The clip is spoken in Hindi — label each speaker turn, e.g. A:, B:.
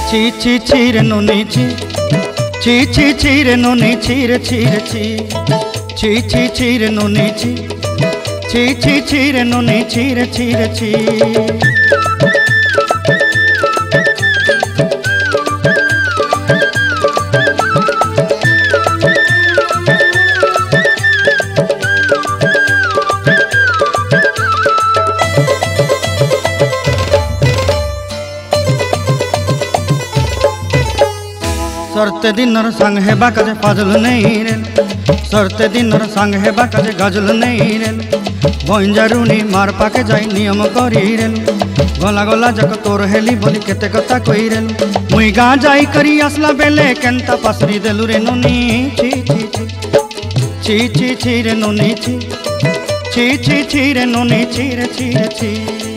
A: ছি ছি ছি রে নুনি ছি, ছি ছি ছি রে নুনি ছি রে ছি রে ছি, ছি ছি ছি রে নুনি ছি, ছি ছি ছি রে নুনি ছি রে ছি রে ছি। सरते दिनर संग हेबा काजे फाजल नहीं रेल, सरते दिनर संग हेबा काजे गजल नहीं रेल, बंजारुनी मार पाके जाई नियम करी रेल, गला गला जक तोर हेली बोली केते कथा कई रेल, मुई गा जाई करी आसला बेले केंता पासरी देलु रे नुनी छी छी छी, छी छी छी रे नुनी छी, छी छी छी रे नुनी छी रे छी रे छी।